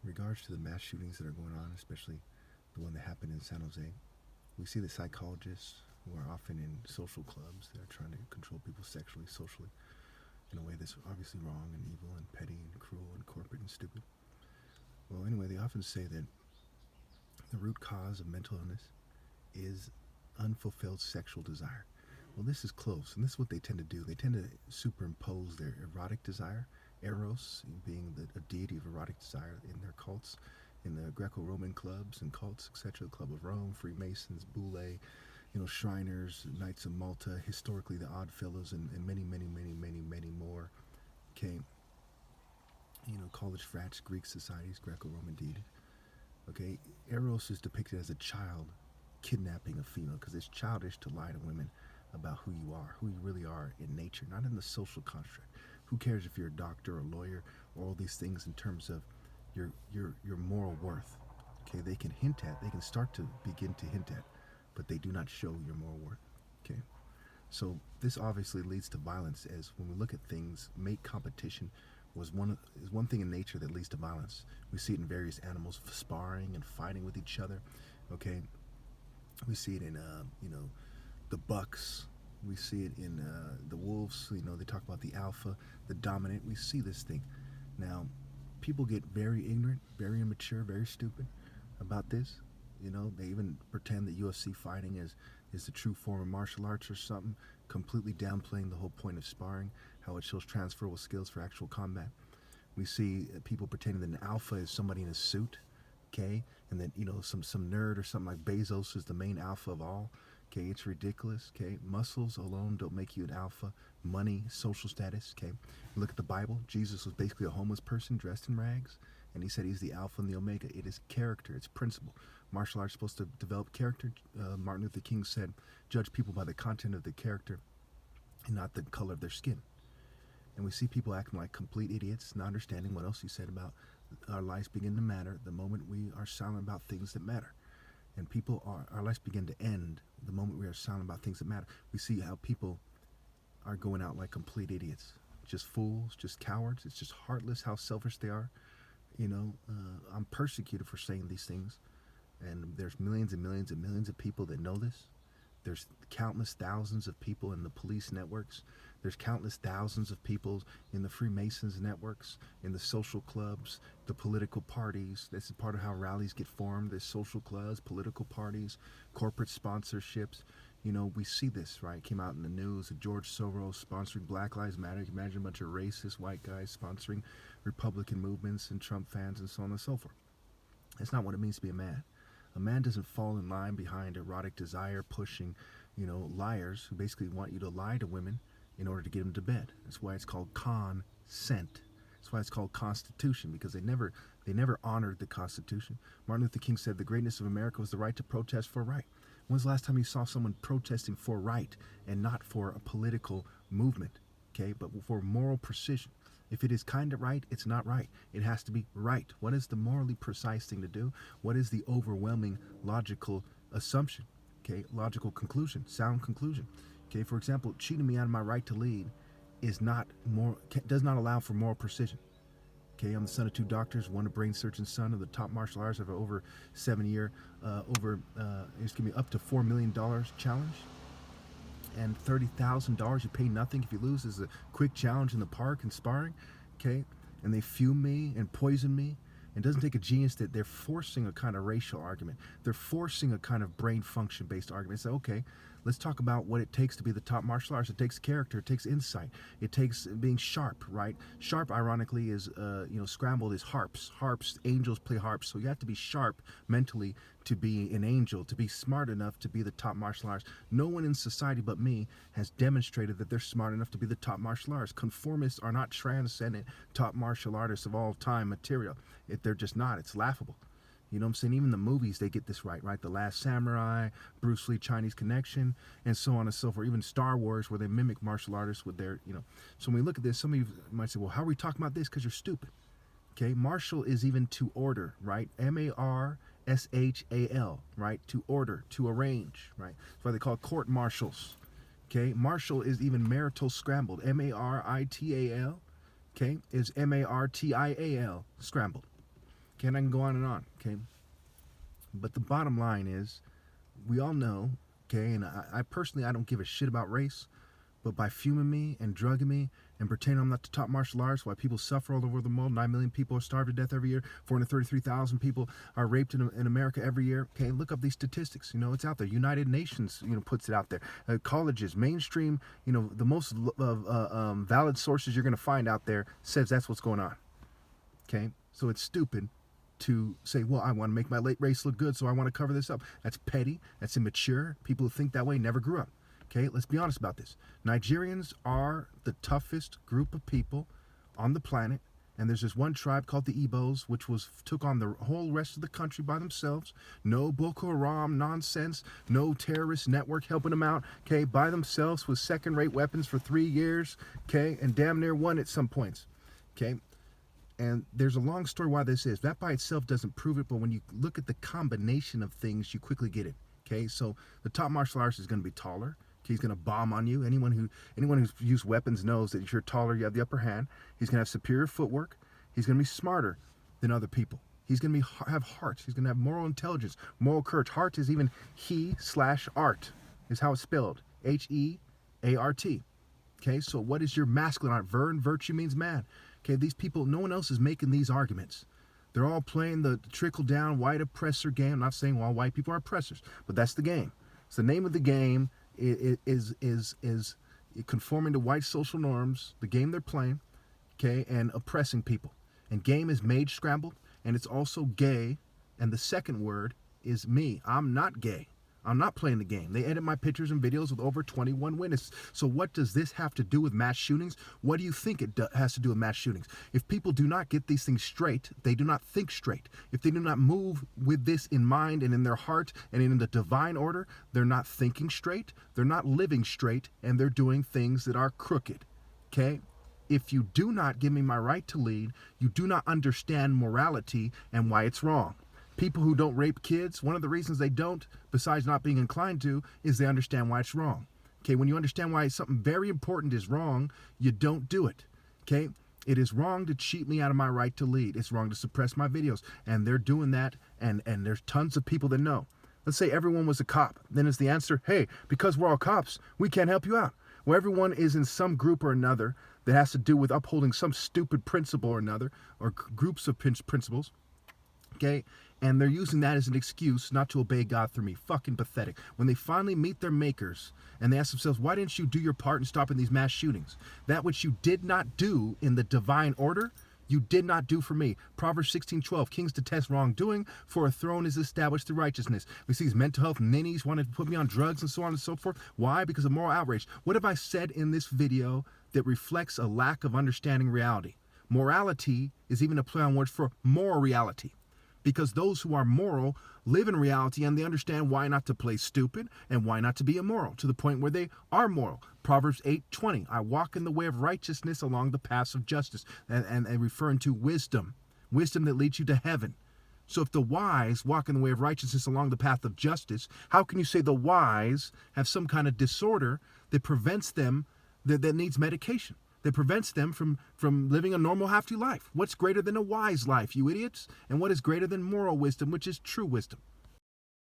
regards to the mass shootings that are going on, especially the one that happened in San Jose, we see the psychologists who are often in social clubs that are trying to control people sexually, socially, in a way that's obviously wrong and evil and petty and cruel and corporate and stupid. Well, anyway, they often say that the root cause of mental illness is unfulfilled sexual desire. Well, this is close, and this is what they tend to do. They tend to superimpose their erotic desire, eros being a deity of erotic desire, in their cults, in the Greco-Roman clubs and cults, etc. The Club of Rome, Freemasons, Boule, Shriners, Knights of Malta, historically the Odd Fellows, and many, many, many, many, many more. Okay, college frats, Greek societies, Greco-Roman deity. Okay, eros is depicted as a child kidnapping a female because it's childish to lie to women about who you are, who you really are in nature, not in the social construct. Who cares if you're a doctor or a lawyer or all these things in terms of your moral worth? Okay, they can hint at, they can start to begin to hint at, but they do not show your moral worth. Okay, so this obviously leads to violence, as when we look at things, mate competition is one thing in nature that leads to violence. We see it in various animals sparring and fighting with each other. Okay, we see it in the bucks. We see it in the wolves. They talk about the alpha, the dominant. We see this thing. Now, people get very ignorant, very immature, very stupid about this. They even pretend that UFC fighting is the true form of martial arts or something, completely downplaying the whole point of sparring, how it shows transferable skills for actual combat. We see people pretending that an alpha is somebody in a suit, okay, and that some nerd or something like Bezos is the main alpha of all. Okay, it's ridiculous. Okay, muscles alone don't make you an alpha. Money, social status. Okay, look at the Bible. Jesus was basically a homeless person dressed in rags, and he said he's the alpha and the omega. It is character. It's principle. Martial arts is supposed to develop character. Martin Luther King said, "Judge people by the content of their character, and not the color of their skin." And we see people acting like complete idiots, not understanding what else he said about our lives begin to matter the moment we are silent about things that matter. And our lives begin to end the moment we are silent about things that matter. We see how people are going out like complete idiots, just fools, just cowards. It's just heartless how selfish they are. I'm persecuted for saying these things, and there's millions and millions and millions of people that know this. There's countless thousands of people in the police networks. There's countless thousands of people in the Freemasons networks, in the social clubs, the political parties. This is part of how rallies get formed. There's social clubs, political parties, corporate sponsorships. We see this, right? It came out in the news. George Soros sponsoring Black Lives Matter. You can imagine a bunch of racist white guys sponsoring Republican movements and Trump fans and so on and so forth. That's not what it means to be a man. A man doesn't fall in line behind erotic desire pushing, liars who basically want you to lie to women in order to get them to bed. That's why it's called consent. That's why it's called Constitution, because they never honored the Constitution. Martin Luther King said the greatness of America was the right to protest for right. When's the last time you saw someone protesting for right and not for a political movement, okay, but for moral precision? If it is kind of right, it's not right. It has to be right. What is the morally precise thing to do? What is the overwhelming logical assumption? Okay, logical conclusion, sound conclusion. Okay, for example, cheating me out of my right to lead does not allow for moral precision. Okay, I'm the son of two doctors, one a brain surgeon, son of the top martial artist of over 7-year, it's gonna be up to $4 million challenge. And $30,000 you pay nothing if you lose is a quick challenge in the park and sparring. Okay, and they fume me and poison me. It doesn't take a genius that they're forcing a kind of racial argument. They're forcing a kind of brain function based argument. Say, okay, let's talk about what it takes to be the top martial artist. It takes character, it takes insight, it takes being sharp, right? Sharp, ironically, is scrambled is harps. Harps, angels play harps, so you have to be sharp mentally to be an angel, to be smart enough to be the top martial artist. No one in society but me has demonstrated that they're smart enough to be the top martial artist. Conformists are not transcendent top martial artists of all time material. They're just not. It's laughable. You know what I'm saying? Even the movies, they get this right? The Last Samurai, Bruce Lee, Chinese Connection, and so on and so forth. Even Star Wars, where they mimic martial artists with their, So when we look at this, some of you might say, well, how are we talking about this? Because you're stupid. Okay, martial is even to order, right? Marshal, right? To order, to arrange, right? That's why they call court martials. Okay, martial is even marital scrambled. Marital, okay, is Martial scrambled. Okay, and I can go on and on. Okay, but the bottom line is, we all know. Okay, and I personally, I don't give a shit about race. But by fuming me and drugging me and pretending I'm not the top martial artist, why people suffer all over the world, 9 million people are starved to death every year, 433,000 people are raped in America every year. Okay, look up these statistics. You know, it's out there. United Nations, puts it out there. Colleges, mainstream, the most valid sources you're going to find out there says that's what's going on. Okay, so it's stupid to say, well, I want to make my late race look good, so I want to cover this up. That's petty. That's immature. People who think that way never grew up. Okay, let's be honest about this. Nigerians are the toughest group of people on the planet, and there's this one tribe called the Igbos, which took on the whole rest of the country by themselves. No Boko Haram nonsense, no terrorist network helping them out. Okay, by themselves with second-rate weapons for 3 years. Okay, and damn near won at some points. Okay, and there's a long story why this is. That by itself doesn't prove it, but when you look at the combination of things, you quickly get it. Okay, so the top martial artist is going to be taller. He's going to bomb on you. Anyone who's used weapons knows that if you're taller, you have the upper hand. He's going to have superior footwork. He's going to be smarter than other people. He's going to have heart. He's going to have moral intelligence, moral courage. Heart is even he/art is how it's spelled. Heart. Okay, so what is your masculine art? Virtue means man. Okay, these people, no one else is making these arguments. They're all playing the trickle-down white oppressor game. I'm not saying all white people are oppressors, but that's the game. It's the name of the game. Is conforming to white social norms, the game they're playing, okay, and oppressing people. And game is mage scrambled, and it's also gay, and the second word is me. I'm not gay. I'm not playing the game. They edit my pictures and videos with over 21 witnesses. So what does this have to do with mass shootings? What do you think it has to do with mass shootings? If people do not get these things straight, they do not think straight. If they do not move with this in mind and in their heart and in the divine order, they're not thinking straight, they're not living straight, and they're doing things that are crooked. Okay? If you do not give me my right to lead, you do not understand morality and why it's wrong. People who don't rape kids, one of the reasons they don't, besides not being inclined to, is they understand why it's wrong. Okay, when you understand why something very important is wrong, you don't do it. Okay, it is wrong to cheat me out of my right to lead. It's wrong to suppress my videos, and they're doing that, and there's tons of people that know. Let's say everyone was a cop. Then is the answer, hey, because we're all cops, we can't help you out. Well, everyone is in some group or another that has to do with upholding some stupid principle or another, or groups of principles. Okay, and they're using that as an excuse not to obey God through me. Fucking pathetic. When they finally meet their makers and they ask themselves, why didn't you do your part in stopping these mass shootings? That which you did not do in the divine order, you did not do for me. Proverbs 16:12, kings detest wrongdoing, for a throne is established through righteousness. We see these mental health ninnies wanting to put me on drugs and so on and so forth. Why? Because of moral outrage. What have I said in this video that reflects a lack of understanding reality? Morality is even a play on words for moral reality. Because those who are moral live in reality and they understand why not to play stupid and why not to be immoral, to the point where they are moral. Proverbs 8:20, I walk in the way of righteousness along the paths of justice, and referring to wisdom that leads you to heaven. So if the wise walk in the way of righteousness along the path of justice, how can you say the wise have some kind of disorder that prevents them, that needs medication? That prevents them from living a normal, healthy life. What's greater than a wise life, you idiots? And what is greater than moral wisdom, which is true wisdom?